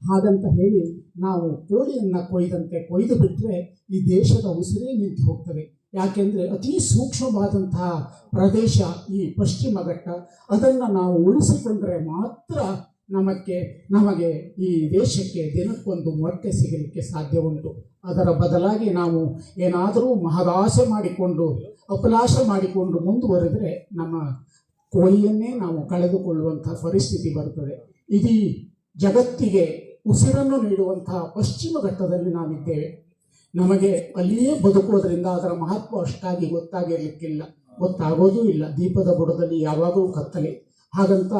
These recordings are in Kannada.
ಹಾಗಂತ ಹೇಳಿ ನಾವು ಕೋಳಿಯನ್ನು ಕೊಯ್ದು ಬಿಟ್ಟರೆ ಈ ದೇಶದ ಉಸಿರೇ ನಿಂತು ಹೋಗ್ತದೆ. ಯಾಕೆಂದರೆ ಅತಿ ಸೂಕ್ಷ್ಮವಾದಂತಹ ಪ್ರದೇಶ ಈ ಪಶ್ಚಿಮ ಘಟ್ಟ. ಅದನ್ನು ನಾವು ಉಳಿಸಿಕೊಂಡ್ರೆ ಮಾತ್ರ ನಮಗೆ ಈ ದೇಶಕ್ಕೆ ದಿನಕ್ಕೊಂದು ಮೊಟ್ಟೆ ಸಿಗಲಿಕ್ಕೆ ಸಾಧ್ಯ ಉಂಟು. ಅದರ ಬದಲಾಗಿ ನಾವು ಏನಾದರೂ ಮಹದಾಸೆ ಮಾಡಿಕೊಂಡು ಅಪಲಾಶ ಮಾಡಿಕೊಂಡು ಮುಂದುವರೆದರೆ ನಮ್ಮ ಕೋಳಿಯನ್ನೇ ನಾವು ಕಳೆದುಕೊಳ್ಳುವಂಥ ಪರಿಸ್ಥಿತಿ ಬರುತ್ತದೆ. ಇಡೀ ಜಗತ್ತಿಗೆ ಉಸಿರನ್ನು ನೀಡುವಂತಹ ಪಶ್ಚಿಮ ಘಟ್ಟದಲ್ಲಿ ನಾವಿದ್ದೇವೆ. ನಮಗೆ ಅಲ್ಲಿಯೇ ಬದುಕೋದ್ರಿಂದ ಅದರ ಮಹತ್ವ ಅಷ್ಟಾಗಿ ಗೊತ್ತಾಗೋದೂ ಇಲ್ಲ. ದೀಪದ ಬುಡದಲ್ಲಿ ಯಾವಾಗಲೂ ಕತ್ತಲೆ. ಹಾಗಂತ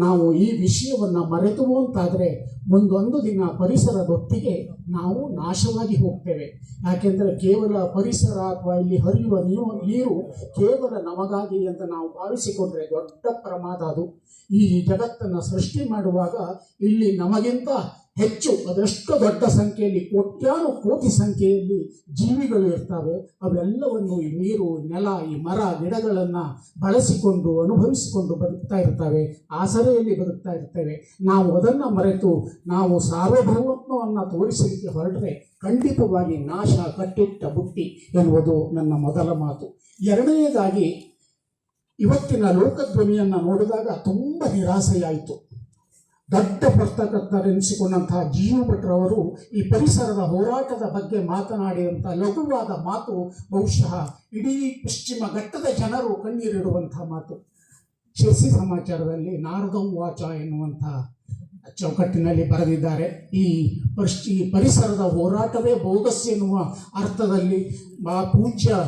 ನಾವು ಈ ವಿಷಯವನ್ನು ಮರೆತು ಅಂತಾದರೆ ಮುಂದೊಂದು ದಿನ ಪರಿಸರದೊಟ್ಟಿಗೆ ನಾವು ನಾಶವಾಗಿ ಹೋಗ್ತೇವೆ. ಯಾಕೆಂದರೆ ಕೇವಲ ಪರಿಸರ ಅಥವಾ ಇಲ್ಲಿ ಹರಿಯುವ ನೀರು ಕೇವಲ ನಮಗಾಗಿ ಅಂತ ನಾವು ಭಾವಿಸಿಕೊಂಡ್ರೆ ದೊಡ್ಡ ಪ್ರಮಾದ ಅದು. ಈ ಜಗತ್ತನ್ನು ಸೃಷ್ಟಿ ಮಾಡುವಾಗ ಇಲ್ಲಿ ನಮಗಿಂತ ಹೆಚ್ಚು ಅದೆಷ್ಟು ದೊಡ್ಡ ಸಂಖ್ಯೆಯಲ್ಲಿ ಕೋಟಿ ಸಂಖ್ಯೆಯಲ್ಲಿ ಜೀವಿಗಳು ಇರ್ತವೆ. ಅವೆಲ್ಲವನ್ನು ಈ ನೀರು, ನೆಲ, ಈ ಮರ ಗಿಡಗಳನ್ನು ಬಳಸಿಕೊಂಡು ಅನುಭವಿಸಿಕೊಂಡು ಬದುಕ್ತಾ ಇರ್ತವೆ, ಆಸರೆಯಲ್ಲಿ ಬದುಕ್ತಾ ಇರ್ತೇವೆ. ನಾವು ಅದನ್ನು ಮರೆತು ನಾವು ಸಾರ್ವಭೌಮತ್ವವನ್ನು ತೋರಿಸಲಿಕ್ಕೆ ಹೊರಟ್ರೆ ಖಂಡಿತವಾಗಿ ನಾಶ ಕಟ್ಟಿಟ್ಟ ಬುಟ್ಟಿ ಎನ್ನುವುದು ನನ್ನ ಮೊದಲ ಮಾತು. ಎರಡನೆಯದಾಗಿ, ಇವತ್ತಿನ ಲೋಕಧ್ವನಿಯನ್ನು ನೋಡಿದಾಗ ತುಂಬ ನಿರಾಸೆಯಾಯಿತು. ದೊಡ್ಡ ಪತ್ರಕರ್ತರೆನಿಸಿಕೊಂಡಂತಹ ಜೀವ ಭಟ್ರವರು ಈ ಪರಿಸರದ ಹೋರಾಟದ ಬಗ್ಗೆ ಮಾತನಾಡಿದಂಥ ಲಘುವಾದ ಮಾತು ಬಹುಶಃ ಇಡೀ ಪಶ್ಚಿಮ ಘಟ್ಟದ ಜನರು ಕಣ್ಣೀರಿಡುವಂಥ ಮಾತು. ಶಿರ್ಸಿ ಸಮಾಚಾರದಲ್ಲಿ ನಾರದಂ ವಾಚ ಎನ್ನುವಂಥ ಚೌಕಟ್ಟಿನಲ್ಲಿ ಬರೆದಿದ್ದಾರೆ. ಈ ಪರಿಸರದ ಹೋರಾಟವೇ ಬೋಗಸ್ ಎನ್ನುವ ಅರ್ಥದಲ್ಲಿ ಪೂಜ್ಯ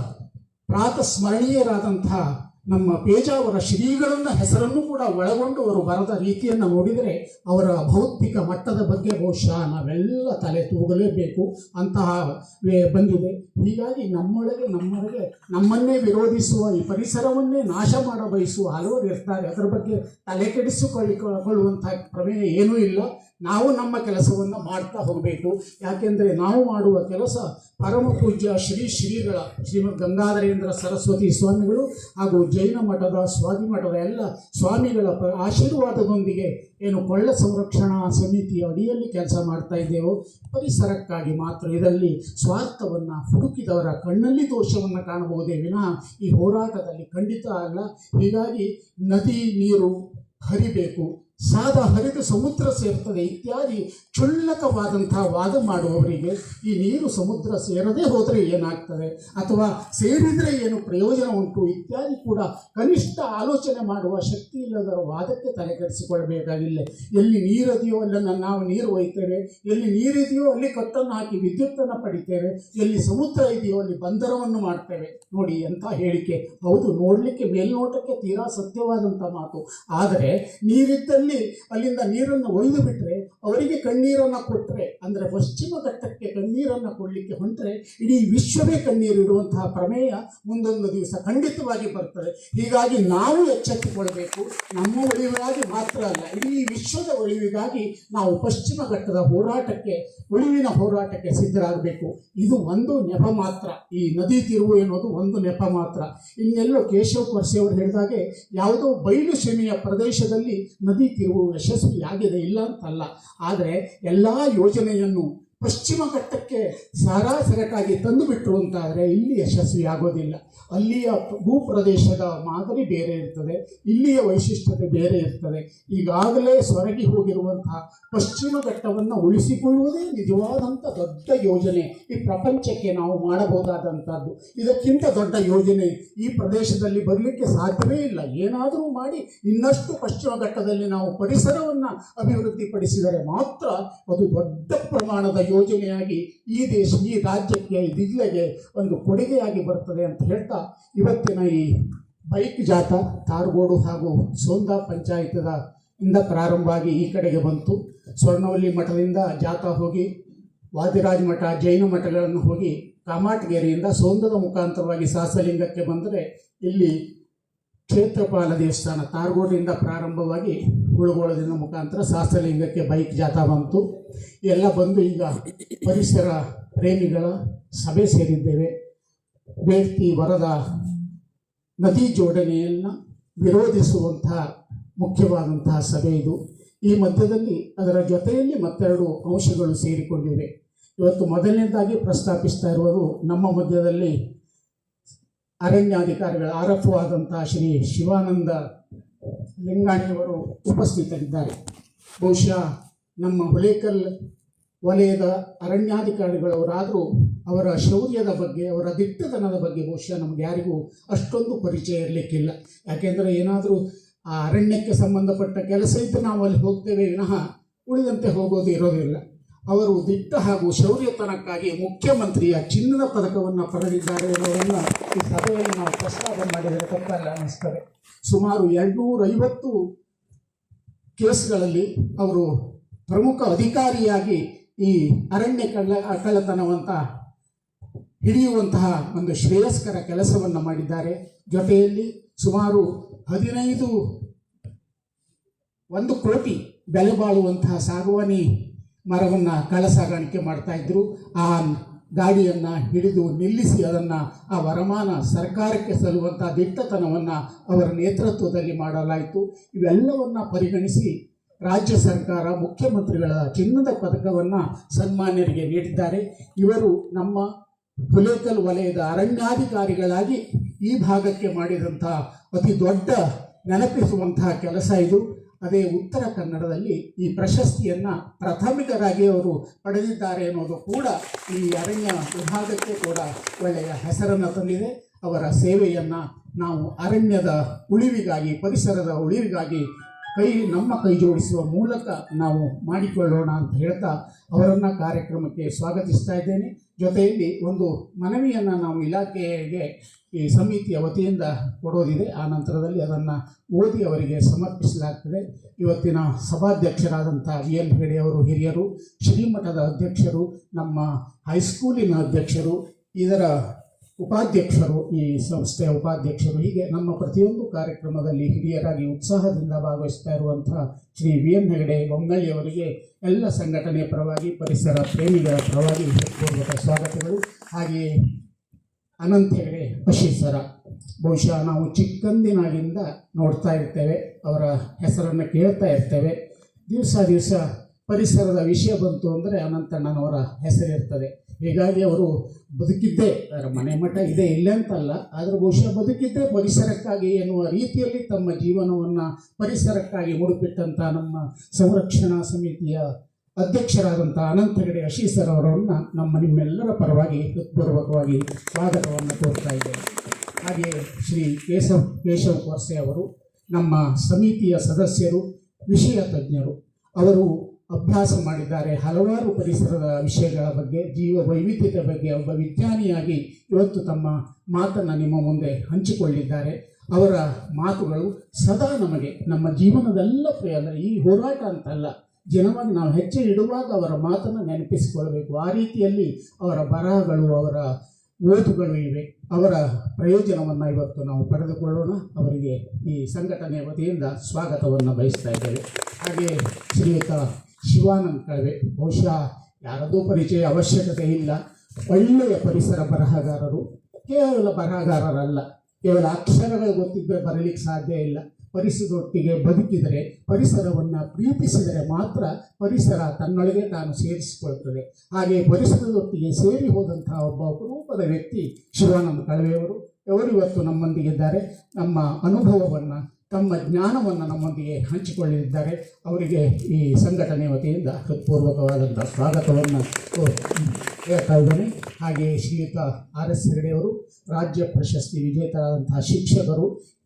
ಪ್ರಾತಸ್ಮರಣೀಯರಾದಂಥ ನಮ್ಮ ಪೇಜಾವರ ಶ್ರೀಗಳನ್ನು ಹೆಸರನ್ನು ಕೂಡ ಒಳಗೊಂಡು ಅವರು ಬರೆದ ರೀತಿಯನ್ನು ನೋಡಿದರೆ ಅವರ ಭೌತಿಕ ಮಟ್ಟದ ಬಗ್ಗೆ ಬಹುಶಃ ನಾವೆಲ್ಲ ತಲೆ ತೂಗಲೇಬೇಕು ಅಂತಹ ಬಂದಿದೆ. ಹೀಗಾಗಿ ನಮ್ಮನ್ನೇ ವಿರೋಧಿಸುವ, ಈ ಪರಿಸರವನ್ನೇ ನಾಶ ಮಾಡ ಬಯಸುವ ಹಲವರು ಇರ್ತಾರೆ. ಅದರ ಬಗ್ಗೆ ತಲೆ ಕೆಡಿಸಿಕೊಳ್ಳುವಂಥ ಪ್ರಮೇಯ ಏನೂ ಇಲ್ಲ. ನಾವು ನಮ್ಮ ಕೆಲಸವನ್ನು ಮಾಡ್ತಾ ಹೋಗಬೇಕು. ಯಾಕೆಂದರೆ ನಾವು ಮಾಡುವ ಕೆಲಸ ಪರಮ ಪೂಜ್ಯ ಶ್ರೀಗಳ ಶ್ರೀಮದ್ ಗಂಗಾಧರೇಂದ್ರ ಸರಸ್ವತಿ ಸ್ವಾಮಿಗಳು ಹಾಗೂ ಜೈನ ಮಠದ ಸ್ವಾಮಿ ಮಠದ ಎಲ್ಲ ಸ್ವಾಮಿಗಳ ಆಶೀರ್ವಾದದೊಂದಿಗೆ ಏನು ಕೊಳ್ಳ ಸಂರಕ್ಷಣಾ ಸಮಿತಿಯ ಅಡಿಯಲ್ಲಿ ಕೆಲಸ ಮಾಡ್ತಾ ಇದ್ದೇವೋ ಪರಿಸರಕ್ಕಾಗಿ ಮಾತ್ರ. ಇದರಲ್ಲಿ ಸ್ವಾರ್ಥವನ್ನು ಹುಡುಕಿದವರ ಕಣ್ಣಲ್ಲಿ ದೋಷವನ್ನು ಕಾಣಬಹುದೇ ವಿನಃ ಈ ಹೋರಾಟದಲ್ಲಿ ಖಂಡಿತ ಅಲ್ಲ. ಹೀಗಾಗಿ ನದಿ ನೀರು ಹರಿಬೇಕು, ಸಾದ ಹರಿದು ಸಮುದ್ರ ಸೇರ್ತದೆ ಇತ್ಯಾದಿ ಕ್ಷುಲ್ಲಕವಾದಂತಹ ವಾದ ಮಾಡುವವರಿಗೆ ಈ ನೀರು ಸಮುದ್ರ ಸೇರದೇ ಹೋದರೆ ಏನಾಗ್ತದೆ ಅಥವಾ ಸೇರಿದರೆ ಏನು ಪ್ರಯೋಜನ ಉಂಟು ಇತ್ಯಾದಿ ಕೂಡ ಕನಿಷ್ಠ ಆಲೋಚನೆ ಮಾಡುವ ಶಕ್ತಿ ಇಲ್ಲದರ ವಾದಕ್ಕೆ ತಲೆಕೆಡಿಸಿಕೊಳ್ಳಬೇಕಾಗಿಲ್ಲ. ಎಲ್ಲಿ ನೀರಿದೆಯೋ ಅಲ್ಲನ್ನು ನಾವು ನೀರು ಒಯ್ತೇವೆ, ಎಲ್ಲಿ ನೀರಿದೆಯೋ ಅಲ್ಲಿ ಕಟ್ಟನ್ನು ಹಾಕಿ ವಿದ್ಯುತ್ತನ್ನು ಪಡಿತೇವೆ, ಎಲ್ಲಿ ಸಮುದ್ರ ಇದೆಯೋ ಅಲ್ಲಿ ಬಂದರವನ್ನು ಮಾಡ್ತೇವೆ. ನೋಡಿ ಎಂಥ ಹೇಳಿಕೆ! ಹೌದು, ನೋಡಲಿಕ್ಕೆ ಮೇಲ್ನೋಟಕ್ಕೆ ತೀರಾ ಸತ್ಯವಾದಂಥ ಮಾತು. ಆದರೆ ನೀರಿದ್ದಲ್ಲಿ ಅಲ್ಲಿಂದ ನೀರನ್ನು ಒಯ್ದು ಬಿಟ್ಟರೆ, ಅವರಿಗೆ ಕಣ್ಣೀರನ್ನು ಕೊಟ್ಟರೆ, ಅಂದರೆ ಪಶ್ಚಿಮ ಘಟ್ಟಕ್ಕೆ ಕಣ್ಣೀರನ್ನು ಕೊಡಲಿಕ್ಕೆ ಹೊಂಟರೆ ಇಡೀ ವಿಶ್ವವೇ ಕಣ್ಣೀರಿಡುವಂತಹ ಪ್ರಮೇಯ ಮುಂದೊಂದು ದಿವಸ ಖಂಡಿತವಾಗಿ ಬರ್ತದೆ. ಹೀಗಾಗಿ ನಾವು ಎಚ್ಚೆತ್ತುಕೊಳ್ಬೇಕು. ನಮ್ಮ ಉಳಿವಿಗಾಗಿ ಮಾತ್ರ ಅಲ್ಲ, ಇಡೀ ವಿಶ್ವದ ಉಳಿವಿಗಾಗಿ ನಾವು ಪಶ್ಚಿಮ ಘಟ್ಟದ ಉಳಿವಿನ ಹೋರಾಟಕ್ಕೆ ಸಿದ್ಧರಾಗಬೇಕು. ಇದು ಒಂದು ನೆಪ ಮಾತ್ರ. ಈ ನದಿ ತಿರುವು ಎನ್ನುವುದು ಒಂದು ನೆಪ ಮಾತ್ರ. ಇನ್ನೆಲ್ಲೋ ಕೇಶವ್ ಕೊರ್ಸೆ ಅವರು ಹೇಳಿದಾಗೆ ಯಾವುದೋ ಬಯಲು ಸೀಮೆಯ ಪ್ರದೇಶದಲ್ಲಿ ನದಿ ತಿರುವು ಯಶಸ್ವಿಯಾಗಿದೆ, ಇಲ್ಲ ಅಂತಲ್ಲ. ಆದರೆ ಎಲ್ಲ ಯೋಜನೆಯನ್ನು ಪಶ್ಚಿಮ ಘಟ್ಟಕ್ಕೆ ಸರಾಸರಕ್ಕಾಗಿ ತಂದುಬಿಟ್ರು ಅಂತಾದರೆ ಇಲ್ಲಿ ಯಶಸ್ವಿ ಆಗೋದಿಲ್ಲ. ಅಲ್ಲಿಯ ಭೂಪ್ರದೇಶದ ಮಾದರಿ ಬೇರೆ ಇರ್ತದೆ, ಇಲ್ಲಿಯ ವೈಶಿಷ್ಟ್ಯತೆ ಬೇರೆ ಇರ್ತದೆ. ಈಗಾಗಲೇ ಸೊರಗಿ ಹೋಗಿರುವಂತಹ ಪಶ್ಚಿಮ ಘಟ್ಟವನ್ನು ಉಳಿಸಿಕೊಳ್ಳುವುದೇ ನಿಜವಾದಂಥ ದೊಡ್ಡ ಯೋಜನೆ ಈ ಪ್ರಪಂಚಕ್ಕೆ ನಾವು ಮಾಡಬಹುದಾದಂಥದ್ದು. ಇದಕ್ಕಿಂತ ದೊಡ್ಡ ಯೋಜನೆ ಈ ಪ್ರದೇಶದಲ್ಲಿ ಬರಲಿಕ್ಕೆ ಸಾಧ್ಯವೇ ಇಲ್ಲ. ಏನಾದರೂ ಮಾಡಿ ಇನ್ನಷ್ಟು ಪಶ್ಚಿಮ ಘಟ್ಟದಲ್ಲಿ ನಾವು ಪರಿಸರವನ್ನು ಅಭಿವೃದ್ಧಿಪಡಿಸಿದರೆ ಮಾತ್ರ ಅದು ದೊಡ್ಡ ಪ್ರಮಾಣದ ಯೋಜನೆಯಾಗಿ ಈ ರಾಜ್ಯಕ್ಕೆ, ಈ ಜಿಲ್ಲೆಗೆ ಒಂದು ಕೊಡುಗೆಯಾಗಿ ಬರ್ತದೆ ಅಂತ ಹೇಳ್ತಾ ಇವತ್ತಿನ ಈ ಬೈಕ್ ಜಾಥಾ ತಾರಗೋಡು ಹಾಗೂ ಸೋಂದಾ ಪಂಚಾಯತದಿಂದ ಪ್ರಾರಂಭ ಆಗಿ ಈ ಕಡೆಗೆ ಬಂತು. ಸ್ವರ್ಣವಲ್ಲಿ ಮಠದಿಂದ ಜಾಥಾ ಹೋಗಿ ವಾದಿರಾಜ ಮಠ, ಜೈನ ಮಠಗಳನ್ನು ಹೋಗಿ ಕಾಮಾಟಗೇರಿಯಿಂದ ಸೋಂದದ ಮುಖಾಂತರವಾಗಿ ಸಾಸಲಿಂಗಕ್ಕೆ ಬಂದರೆ ಇಲ್ಲಿ ಕ್ಷೇತ್ರಪಾಲ ದೇವಸ್ಥಾನ ತಾರಗೋಡಿನಿಂದ ಪ್ರಾರಂಭವಾಗಿ ಹುಳುಗೋಳದಿಂದ ಮುಖಾಂತರ ಸಾಸಲಿಂಗಕ್ಕೆ ಬೈಕ್ ಜಾಥಾ ಬಂತು. ಎಲ್ಲ ಬಂದು ಈಗ ಪರಿಸರ ಪ್ರೇಮಿಗಳ ಸಭೆ ಸೇರಿದ್ದೇವೆ. ಬೇಡ್ತಿ ವರದ ನದಿ ಜೋಡಣೆಯನ್ನು ವಿರೋಧಿಸುವಂತಹ ಮುಖ್ಯವಾದಂತಹ ಸಭೆ ಇದು. ಈ ಮಧ್ಯದಲ್ಲಿ ಅದರ ಜೊತೆಯಲ್ಲಿ ಮತ್ತೆರಡು ಅಂಶಗಳು ಸೇರಿಕೊಂಡಿವೆ. ಇವತ್ತು ಮೊದಲನೇದಾಗಿ ಪ್ರಸ್ತಾಪಿಸ್ತಾ ಇರುವುದು ನಮ್ಮ ಮಧ್ಯದಲ್ಲಿ ಅರಣ್ಯಾಧಿಕಾರಿಗಳ ಆರ್ಎಫ್ಒ ಆದಂತಹ ಶ್ರೀ ಶಿವಾನಂದ ಲಿಂಗಾಣಿಯವರು ಉಪಸ್ಥಿತರಿದ್ದಾರೆ. ಬಹುಶಃ ನಮ್ಮ ಹುಲೇಕಲ್ ವಲಯದ ಅರಣ್ಯಾಧಿಕಾರಿಗಳವರಾದರೂ ಅವರ ಶೌರ್ಯದ ಬಗ್ಗೆ, ಅವರ ದಿಟ್ಟತನದ ಬಗ್ಗೆ ಬಹುಶಃ ನಮಗೆ ಯಾರಿಗೂ ಅಷ್ಟೊಂದು ಪರಿಚಯ ಇರಲಿಕ್ಕಿಲ್ಲ. ಯಾಕೆಂದರೆ ಏನಾದರೂ ಆ ಅರಣ್ಯಕ್ಕೆ ಸಂಬಂಧಪಟ್ಟ ಕೆಲಸ ಇದ್ದು ನಾವು ಅಲ್ಲಿ ಹೋಗ್ತೇವೆ ವಿನಃ ಉಳಿದಂತೆ ಹೋಗೋದು ಇರೋದಿಲ್ಲ. ಅವರು ದಿಟ್ಟ ಹಾಗೂ ಶೌರ್ಯತನಕ್ಕಾಗಿ ಮುಖ್ಯಮಂತ್ರಿಯ ಚಿನ್ನದ ಪದಕವನ್ನು ಪಡೆದಿದ್ದಾರೆ ಎನ್ನುವುದನ್ನು ಈ ಸಭೆಯಲ್ಲಿ ನಾವು ಪ್ರಸ್ತಾಪ ಮಾಡಿದರೆ ತಪ್ಪಲ್ಲ ಅನ್ನಿಸ್ತದೆ. ಸುಮಾರು 250 ಕೇಸ್ಗಳಲ್ಲಿ ಅವರು ಪ್ರಮುಖ ಅಧಿಕಾರಿಯಾಗಿ ಈ ಅರಣ್ಯ ಕಳ್ಳತನವಂತ ಹಿಡಿಯುವಂತಹ ಒಂದು ಶ್ರೇಯಸ್ಕರ ಕೆಲಸವನ್ನು ಮಾಡಿದ್ದಾರೆ. ಜೊತೆಯಲ್ಲಿ ಸುಮಾರು 1 ಕೋಟಿ ಬೆಲೆ ಬಾಳುವಂತಹ ಸಾಗವಾನಿ ಮರವನ್ನು ಕಳ್ಳ ಸಾಗಾಣಿಕೆ ಮಾಡ್ತಾಯಿದ್ರು. ಆ ಗಾಡಿಯನ್ನು ಹಿಡಿದು ನಿಲ್ಲಿಸಿ ಅದನ್ನು ಆ ವರಮಾನ ಸರ್ಕಾರಕ್ಕೆ ಸಲ್ಲುವಂಥ ದಿಟ್ಟತನವನ್ನು ಅವರ ನೇತೃತ್ವದಲ್ಲಿ ಮಾಡಲಾಯಿತು. ಇವೆಲ್ಲವನ್ನು ಪರಿಗಣಿಸಿ ರಾಜ್ಯ ಸರ್ಕಾರ ಮುಖ್ಯಮಂತ್ರಿಗಳ ಚಿನ್ನದ ಪದಕವನ್ನು ಸನ್ಮಾನ್ಯರಿಗೆ ನೀಡಿದ್ದಾರೆ. ಇವರು ನಮ್ಮ ಹುಲೇಕಲ್ ವಲಯದ ಅರಣ್ಯಾಧಿಕಾರಿಗಳಾಗಿ ಈ ಭಾಗಕ್ಕೆ ಮಾಡಿದಂಥ ಅತಿ ದೊಡ್ಡ ನೆನಪಿಸುವಂತಹ ಕೆಲಸ ಇದು. ಅದೇ ಉತ್ತರ ಕನ್ನಡದಲ್ಲಿ ಈ ಪ್ರಶಸ್ತಿಯನ್ನು ಪ್ರಾಥಮಿಕರಾಗಿ ಅವರು ಪಡೆದಿದ್ದಾರೆ ಅನ್ನೋದು ಕೂಡ ಈ ಅರಣ್ಯ ವಿಭಾಗಕ್ಕೆ ಕೂಡ ಒಳ್ಳೆಯ ಹೆಸರನ್ನು ತಂದಿದೆ. ಅವರ ಸೇವೆಯನ್ನು ನಾವು ಅರಣ್ಯದ ಉಳಿವಿಗಾಗಿ, ಪರಿಸರದ ಉಳಿವಿಗಾಗಿ ನಮ್ಮ ಕೈ ಜೋಡಿಸುವ ಮೂಲಕ ನಾವು ಮಾಡಿಕೊಳ್ಳೋಣ ಅಂತ ಹೇಳ್ತಾ ಅವರನ್ನು ಕಾರ್ಯಕ್ರಮಕ್ಕೆ ಸ್ವಾಗತಿಸ್ತಾ ಇದ್ದೇನೆ. ಜೊತೆಯಲ್ಲಿ ಒಂದು ಮನವಿಯನ್ನು ನಾವು ಇಲಾಖೆಗೆ ಈ ಸಮಿತಿಯ ವತಿಯಿಂದ ಕೊಡೋದಿದೆ. ಆ ನಂತರದಲ್ಲಿ ಅದನ್ನು ಓದಿ ಅವರಿಗೆ ಸಮರ್ಪಿಸಲಾಗ್ತದೆ. ಇವತ್ತಿನ ಸಭಾಧ್ಯಕ್ಷರಾದಂಥ VN ಹೆಗಡೆ ಅವರು ಹಿರಿಯರು, ಶ್ರೀಮಠದ ಅಧ್ಯಕ್ಷರು, ನಮ್ಮ ಹೈಸ್ಕೂಲಿನ ಅಧ್ಯಕ್ಷರು, ಇದರ ಉಪಾಧ್ಯಕ್ಷರು, ಈ ಸಂಸ್ಥೆಯ ಉಪಾಧ್ಯಕ್ಷರು, ಹೀಗೆ ನಮ್ಮ ಪ್ರತಿಯೊಂದು ಕಾರ್ಯಕ್ರಮದಲ್ಲಿ ಹಿರಿಯರಾಗಿ ಉತ್ಸಾಹದಿಂದ ಭಾಗವಹಿಸ್ತಾ ಇರುವಂತಹ ಶ್ರೀ VN ಹೆಗಡೆ ಬೊಮ್ಮನಳ್ಳಿಯವರಿಗೆ ಎಲ್ಲ ಸಂಘಟನೆಯ ಪರವಾಗಿ, ಪರಿಸರ ಪ್ರೇಮಿಗಳ ಪರವಾಗಿ ಪೂರ್ವಕ ಸ್ವಾಗತಗಳು. ಹಾಗೆಯೇ ಅನಂತ ಹೆಗಡೆ ಅಶೀಸರ, ಬಹುಶಃ ನಾವು ಚಿಕ್ಕಂದಿನಾಗಿಂದ ನೋಡ್ತಾ ಇರ್ತೇವೆ, ಅವರ ಹೆಸರನ್ನು ಕೇಳ್ತಾ ಇರ್ತೇವೆ. ದಿವಸ ಪರಿಸರದ ವಿಷಯ ಬಂತು ಅಂದರೆ ಅನಂತಣ್ಣನವರ ಹೆಸರಿರ್ತದೆ. ಹೀಗಾಗಿ ಅವರು ಬದುಕಿದ್ದೇ, ಅದರ ಮನೆ ಮಠ ಇದೆ ಇಲ್ಲ ಅಂತಲ್ಲ, ಆದರೆ ಬಹುಶಃ ಬದುಕಿದ್ದೇ ಪರಿಸರಕ್ಕಾಗಿ ಎನ್ನುವ ರೀತಿಯಲ್ಲಿ ತಮ್ಮ ಜೀವನವನ್ನು ಪರಿಸರಕ್ಕಾಗಿ ಮುಡುಪಿಟ್ಟಂಥ ನಮ್ಮ ಸಂರಕ್ಷಣಾ ಸಮಿತಿಯ ಅಧ್ಯಕ್ಷರಾದಂಥ ಅನಂತ ಹೆಗಡೆ ಅಶೀಸರ್ ಅವರನ್ನು ನಿಮ್ಮೆಲ್ಲರ ಪರವಾಗಿ ಹೃತ್ಪೂರ್ವಕವಾಗಿ ಸ್ವಾಗತವನ್ನು ಕೋರ್ತಾ ಇದ್ದೇವೆ. ಹಾಗೆಯೇ ಶ್ರೀ ಕೇಶವ್ ಕೊರ್ಸೆ ಅವರು ನಮ್ಮ ಸಮಿತಿಯ ಸದಸ್ಯರು, ವಿಷಯ ತಜ್ಞರು. ಅವರು ಅಭ್ಯಾಸ ಮಾಡಿದ್ದಾರೆ ಹಲವಾರು ಪರಿಸರದ ವಿಷಯಗಳ ಬಗ್ಗೆ, ಜೀವ ವೈವಿಧ್ಯತೆ ಬಗ್ಗೆ. ಒಬ್ಬ ವಿಜ್ಞಾನಿಯಾಗಿ ಇವತ್ತು ತಮ್ಮ ಮಾತನ್ನು ನಿಮ್ಮ ಮುಂದೆ ಹಂಚಿಕೊಂಡಿದ್ದಾರೆ. ಅವರ ಮಾತುಗಳು ಸದಾ ನಮಗೆ ನಮ್ಮ ಜೀವನದೆಲ್ಲ ಅಂದರೆ ಈ ಹೋರಾಟ ಅಂತಲ್ಲ, ಜನವಾಗಿ ನಾವು ಹೆಜ್ಜೆ ಇಡುವಾಗ ಅವರ ಮಾತನ್ನು ನೆನಪಿಸಿಕೊಳ್ಬೇಕು. ಆ ರೀತಿಯಲ್ಲಿ ಅವರ ಬರಹಗಳು, ಅವರ ಓದುಗಳು ಇವೆ. ಅವರ ಪ್ರಯೋಜನವನ್ನು ಇವತ್ತು ನಾವು ಪಡೆದುಕೊಳ್ಳೋಣ. ಅವರಿಗೆ ಈ ಸಂಘಟನೆಯ ವತಿಯಿಂದ ಸ್ವಾಗತವನ್ನು ಬಯಸ್ತಾ ಇದ್ದೇವೆ. ಹಾಗೆಯೇ ಶ್ರೀಯುತ ಶಿವಾನಂದ ಕಳವೆ, ಬಹುಶಃ ಯಾರದೂ ಪರಿಚಯ ಅವಶ್ಯಕತೆ ಇಲ್ಲ. ಒಳ್ಳೆಯ ಪರಿಸರ ಬರಹಗಾರರು, ಕೇವಲ ಬರಹಗಾರರಲ್ಲ, ಕೇವಲ ಅಕ್ಷರಗಳು ಗೊತ್ತಿದ್ದರೆ ಬರಲಿಕ್ಕೆ ಸಾಧ್ಯ ಇಲ್ಲ. ಪರಿಸರದೊಟ್ಟಿಗೆ ಬದುಕಿದರೆ, ಪರಿಸರವನ್ನು ಪ್ರೀತಿಸಿದರೆ ಮಾತ್ರ ಪರಿಸರ ತನ್ನೊಳಗೆ ತಾನು ಸೇರಿಸಿಕೊಳ್ತದೆ. ಹಾಗೆ ಪರಿಸರದೊಟ್ಟಿಗೆ ಸೇರಿ ಹೋದಂತಹ ಒಬ್ಬ ಅಪರೂಪದ ವ್ಯಕ್ತಿ ಶಿವಾನಂದ ಕಳವೆಯವರು. ಅವರು ಇವತ್ತು ನಮ್ಮೊಂದಿಗಿದ್ದಾರೆ. ನಮ್ಮ ಅನುಭವವನ್ನು, ತಮ್ಮ ಜ್ಞಾನವನ್ನು ನಮ್ಮೊಂದಿಗೆ ಹಂಚಿಕೊಳ್ಳಲಿದ್ದಾರೆ. ಅವರಿಗೆ ಈ ಸಂಘಟನೆ ವತಿಯಿಂದ ಹೃತ್ಪೂರ್ವಕವಾದಂಥ ಸ್ವಾಗತವನ್ನು ಹೇಳ್ತಾ ಇದ್ದೇನೆ. ಹಾಗೆಯೇ ಶ್ರೀಯುತ RS ಹೆಗಡೆಯವರು ರಾಜ್ಯ ಪ್ರಶಸ್ತಿ ವಿಜೇತರಾದಂತಹ ಶಿಕ್ಷಕರು.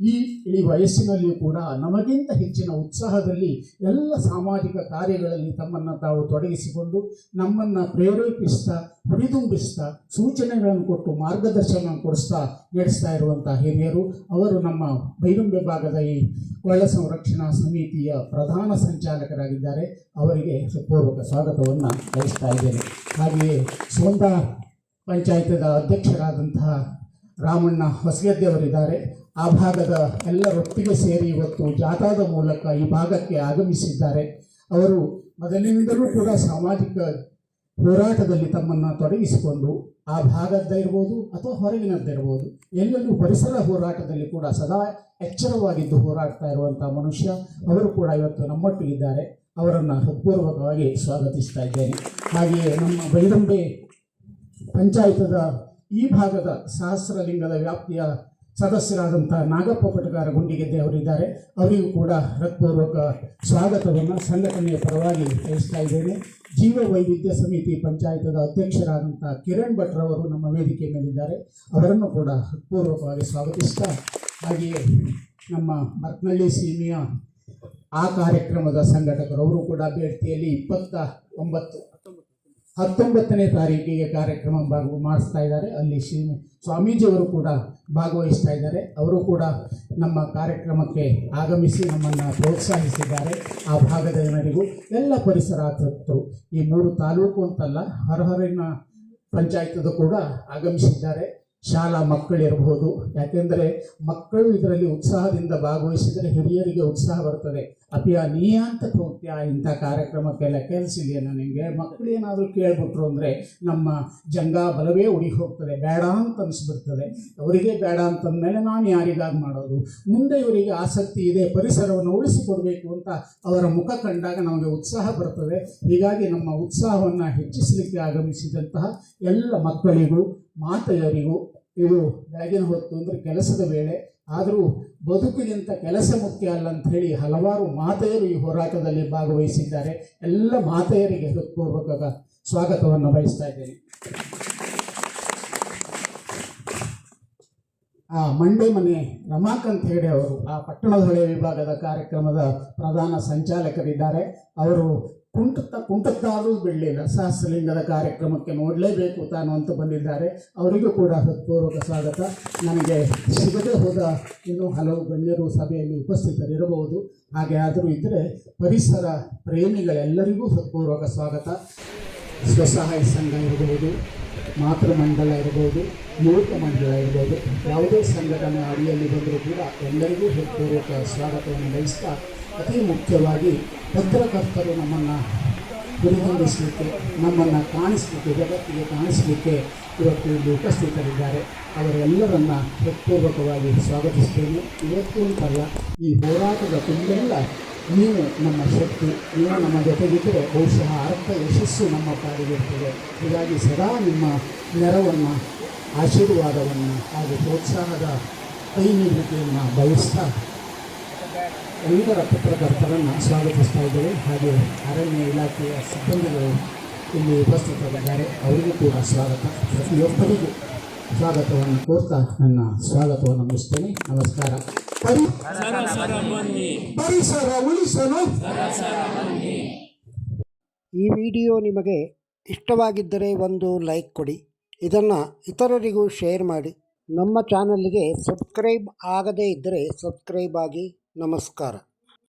ಈ ಇಳಿ ವಯಸ್ಸಿನಲ್ಲಿಯೂ ಕೂಡ ನಮಗಿಂತ ಹೆಚ್ಚಿನ ಉತ್ಸಾಹದಲ್ಲಿ ಎಲ್ಲ ಸಾಮಾಜಿಕ ಕಾರ್ಯಗಳಲ್ಲಿ ತಮ್ಮನ್ನು ತಾವು ತೊಡಗಿಸಿಕೊಂಡು ನಮ್ಮನ್ನು ಪ್ರೇರೇಪಿಸ್ತಾ, ಹುರಿದುಂಬಿಸ್ತಾ, ಸೂಚನೆಗಳನ್ನು ಕೊಟ್ಟು ಮಾರ್ಗದರ್ಶನ ಕೊಡಿಸ್ತಾ ನಡೆಸ್ತಾ ಇರುವಂಥ ಹಿರಿಯರು. ಅವರು ನಮ್ಮ ಬೈರುಂಬೆ ಭಾಗದ ಈ ಕೊಳ್ಳ ಸಂರಕ್ಷಣಾ ಸಮಿತಿಯ ಪ್ರಧಾನ ಸಂಚಾಲಕರಾಗಿದ್ದಾರೆ. ಅವರಿಗೆ ಪೂರ್ವಕ ಸ್ವಾಗತವನ್ನು ಬಯಸ್ತಾ ಇದ್ದೇನೆ. ಹಾಗೆಯೇ ಸೋಂದ ಪಂಚಾಯತದ ಅಧ್ಯಕ್ಷರಾದಂತಹ ರಾಮಣ್ಣ ಹೊಸಗದ್ದೆಯವರಿದ್ದಾರೆ. ಆ ಭಾಗದ ಎಲ್ಲರೊಟ್ಟಿಗೆ ಸೇರಿ ಇವತ್ತು ಜಾಥಾದ ಮೂಲಕ ಈ ಭಾಗಕ್ಕೆ ಆಗಮಿಸಿದ್ದಾರೆ. ಅವರು ಮೊದಲಿನಿಂದಲೂ ಕೂಡ ಸಾಮಾಜಿಕ ಹೋರಾಟದಲ್ಲಿ ತಮ್ಮನ್ನು ತೊಡಗಿಸಿಕೊಂಡು ಆ ಭಾಗದ್ದೇ ಇರ್ಬೋದು ಅಥವಾ ಹೊರಗಿನದ್ದೇ ಇರ್ಬೋದು, ಎಲ್ಲೆಲ್ಲೂ ಪರಿಸರ ಹೋರಾಟದಲ್ಲಿ ಕೂಡ ಸದಾ ಎಚ್ಚರವಾಗಿದ್ದು ಹೋರಾಡ್ತಾ ಇರುವಂಥ ಮನುಷ್ಯ. ಅವರು ಕೂಡ ಇವತ್ತು ನಮ್ಮೊಟ್ಟಿಗಿದ್ದಾರೆ. ಅವರನ್ನು ಹೃತ್ಪೂರ್ವಕವಾಗಿ ಸ್ವಾಗತಿಸ್ತಾ ಇದ್ದೇನೆ. ಹಾಗೆಯೇ ನಮ್ಮ ಬೈರಂಬೆ ಪಂಚಾಯತದ ಈ ಭಾಗದ ಸಹಸ್ರಲಿಂಗದ ವ್ಯಾಪ್ತಿಯ ಸದಸ್ಯರಾದಂಥ ನಾಗಪ್ಪ ಪಟಗಾರ ಗುಂಡಿಗೆದ್ದೆ ಅವರಿದ್ದಾರೆ. ಅವರಿಗೂ ಕೂಡ ಹೃತ್ಪೂರ್ವಕ ಸ್ವಾಗತವನ್ನು ಸಂಘಟನೆಯ ಪರವಾಗಿ ಬಯಸ್ತಾ ಇದ್ದೇನೆ. ಜೀವ ವೈವಿಧ್ಯ ಸಮಿತಿ ಪಂಚಾಯತದ ಅಧ್ಯಕ್ಷರಾದಂಥ ಕಿರಣ್ ಭಟ್ರವರು ನಮ್ಮ ವೇದಿಕೆ ಮೇಲಿದ್ದಾರೆ. ಅವರನ್ನು ಕೂಡ ಹೃತ್ಪೂರ್ವಕವಾಗಿ ಸ್ವಾಗತಿಸ್ತಾ, ಹಾಗೆಯೇ ನಮ್ಮ ಮರ್ಕನಹಳ್ಳಿ ಸೀಮೆಯ ಆ ಕಾರ್ಯಕ್ರಮದ ಸಂಘಟಕರು ಅವರು ಕೂಡ ಬೇಡ್ತಿಯಲ್ಲಿ 19ನೇ ತಾರೀಕಿಗೆ ಕಾರ್ಯಕ್ರಮ ಮಾಡಿಸ್ತಾ ಇದ್ದಾರೆ. ಅಲ್ಲಿ ಸ್ವಾಮೀಜಿಯವರು ಕೂಡ ಭಾಗವಹಿಸ್ತಾ ಇದ್ದಾರೆ. ಅವರು ಕೂಡ ನಮ್ಮ ಕಾರ್ಯಕ್ರಮಕ್ಕೆ ಆಗಮಿಸಿ ನಮ್ಮನ್ನು ಪ್ರೋತ್ಸಾಹಿಸಿದ್ದಾರೆ. ಆ ಭಾಗದ ಜನರಿಗೂ ಎಲ್ಲ ಪರಿಸರಾಸಕ್ತರು, ಈ 3 ತಾಲೂಕು ಅಂತಲ್ಲ, ಹೊರಹೊರಿನ ಪಂಚಾಯತದ ಕೂಡ ಆಗಮಿಸಿದ್ದಾರೆ. ಶಾಲಾ ಮಕ್ಕಳಿರಬಹುದು, ಯಾಕೆಂದರೆ ಮಕ್ಕಳು ಇದರಲ್ಲಿ ಉತ್ಸಾಹದಿಂದ ಭಾಗವಹಿಸಿದರೆ ಹಿರಿಯರಿಗೆ ಉತ್ಸಾಹ ಬರ್ತದೆ. ಅಪಿಯ ನೀ ಅಂತ ಹೋಗ್ತೀಯ ಇಂಥ ಕಾರ್ಯಕ್ರಮಕ್ಕೆಲ್ಲ ಕೆಲಸಿದೆಯಾ ನನಗೆ, ಮಕ್ಕಳೇನಾದರೂ ಕೇಳ್ಬಿಟ್ರು ಅಂದರೆ ನಮ್ಮ ಜಂಗ ಬಲವೇ ಉಡಿ ಹೋಗ್ತದೆ, ಬೇಡ ಅಂತ ಅನಿಸ್ಬಿಡ್ತದೆ. ಅವರಿಗೆ ಬೇಡ ಅಂತಂದಮೇಲೆ ನಾನು ಯಾರಿಗಾಗಿ ಮಾಡೋದು, ಮುಂದೆ ಇವರಿಗೆ ಆಸಕ್ತಿ ಇದೆ, ಪರಿಸರವನ್ನು ಉಳಿಸಿಕೊಡಬೇಕು ಅಂತ ಅವರ ಮುಖ ಕಂಡಾಗ ನಮಗೆ ಉತ್ಸಾಹ ಬರ್ತದೆ. ಹೀಗಾಗಿ ನಮ್ಮ ಉತ್ಸಾಹವನ್ನು ಹೆಚ್ಚಿಸಲಿಕ್ಕೆ ಆಗಮಿಸಿದಂತಹ ಎಲ್ಲ ಮಕ್ಕಳಿಗೂ ಮಾತೆಯರಿಗೂ, ಇದು ಬೆಳಗಿನ ಹೊತ್ತು ಅಂದರೆ ಕೆಲಸದ ವೇಳೆ, ಆದರೂ ಬದುಕಿಗಿಂತ ಕೆಲಸ ಮುಖ್ಯ ಅಲ್ಲ ಅಂತ ಹೇಳಿ ಹಲವಾರು ಮಾತೆಯರು ಈ ಹೋರಾಟದಲ್ಲಿ ಭಾಗವಹಿಸಿದ್ದಾರೆ. ಎಲ್ಲ ಮಾತೆಯರಿಗೆ ಹೃತ್ಪೂರ್ವಕ ಸ್ವಾಗತವನ್ನು ಬಯಸ್ತಾ ಇದ್ದೇನೆ. ಮಂಡೆ ಮನೆ ರಮಾಕಾಂತ್ ಹೆಗಡೆ ಅವರು ಆ ಪಟ್ಟಣದ ಹೊಳೆ ವಿಭಾಗದ ಕಾರ್ಯಕ್ರಮದ ಪ್ರಧಾನ ಸಂಚಾಲಕರಿದ್ದಾರೆ. ಅವರು ಕುಂಟತ್ತಾದರೂ ಬಿಡಲಿಲ್ಲ, ಸಹಸ್ರಲಿಂಗದ ಕಾರ್ಯಕ್ರಮಕ್ಕೆ ನೋಡಲೇಬೇಕು ತಾನು ಅಂತ ಬಂದಿದ್ದಾರೆ. ಅವರಿಗೂ ಕೂಡ ಹೃತ್ಪೂರ್ವಕ ಸ್ವಾಗತ. ನನಗೆ ಸಿಗದೆ ಹೋದ ಇನ್ನೂ ಹಲವು ಗಣ್ಯರು ಸಭೆಯಲ್ಲಿ ಉಪಸ್ಥಿತರಿರಬಹುದು, ಹಾಗೆ ಆದರೂ ಇದ್ದರೆ ಪರಿಸರ ಪ್ರೇಮಿಗಳೆಲ್ಲರಿಗೂ ಹೃತ್ಪೂರ್ವಕ ಸ್ವಾಗತ. ಸ್ವಸಹಾಯ ಸಂಘ ಇರಬಹುದು, ಮಾತೃಮಂಡಲ ಇರಬಹುದು, ಯುವಕ ಮಂಡಳ ಇರ್ಬೋದು, ಯಾವುದೇ ಸಂಘಟನೆ ಅಡಿಯಲ್ಲಿ ಬಂದರೂ ಕೂಡ ಎಲ್ಲರಿಗೂ ಹೃತ್ಪೂರ್ವಕ ಸ್ವಾಗತವನ್ನು ಬಯಸ್ತಾ, ಅತಿ ಮುಖ್ಯವಾಗಿ ಪತ್ರಕರ್ತರು ನಮ್ಮನ್ನು ಗುರಿಹೊಂದಿಸಲಿಕ್ಕೆ, ನಮ್ಮನ್ನು ಕಾಣಿಸಲಿಕ್ಕೆ, ಜಗತ್ತಿಗೆ ಕಾಣಿಸಲಿಕ್ಕೆ ಇವತ್ತು ಇಲ್ಲಿ ಉಪಸ್ಥಿತರಿದ್ದಾರೆ. ಅವರೆಲ್ಲರನ್ನು ಹೃತ್ಪೂರ್ವಕವಾಗಿ ಸ್ವಾಗತಿಸ್ತೇನೆ. ಇವತ್ತು ಅಂತಲ್ಲ, ಈ ಹೋರಾಟದ ತುಂಬೆಲ್ಲ ನೀವು ನಮ್ಮ ಶಕ್ತಿ, ನೀವು ನಮ್ಮ ಜೊತೆಗಿದ್ದರೆ ಬಹುಶಃ ಅರ್ಥ ಯಶಸ್ಸು ನಮ್ಮ ಪಾಲಿಗಿರ್ತದೆ. ಹೀಗಾಗಿ ಸದಾ ನಿಮ್ಮ ನೆರವನ್ನು, ಆಶೀರ್ವಾದವನ್ನು ಹಾಗೂ ಪ್ರೋತ್ಸಾಹದ ಕೈ ನೀಡಿಕೆಯನ್ನು ಬಯಸ್ತಾ ಎಲ್ಲರ ಪತ್ರಕರ್ತರನ್ನು ಸ್ವಾಗತಿಸ್ತಾ ಇದ್ದೇವೆ. ಹಾಗೆ ಅರಣ್ಯ ಇಲಾಖೆಯ ಸಿಬ್ಬಂದಿಗಳು ಇಲ್ಲಿ ಉಪಸ್ಥಿತರಿದ್ದಾರೆ, ಅವರಿಗೂ ಕೂಡ ಸ್ವಾಗತ. ಪ್ರತಿಯೊಬ್ಬರಿಗೂ ಸ್ವಾಗತವನ್ನು ಕೋರ್ತಾ ನನ್ನ ಸ್ವಾಗತವನ್ನು ಮುಗಿಸ್ತೇನೆ. ನಮಸ್ಕಾರ. ಪರಿಸರ ಉಳಿಸಲು. ಈ ವಿಡಿಯೋ ನಿಮಗೆ ಇಷ್ಟವಾಗಿದ್ದರೆ ಒಂದು ಲೈಕ್ ಕೊಡಿ, ಇದನ್ನು ಇತರರಿಗೂ ಶೇರ್ ಮಾಡಿ. ನಮ್ಮ ಚಾನಲ್ಗೆ ಸಬ್ಸ್ಕ್ರೈಬ್ ಆಗದೇ ಇದ್ದರೆ ಸಬ್ಸ್ಕ್ರೈಬ್ ಆಗಿ. ನಮಸ್ಕಾರ.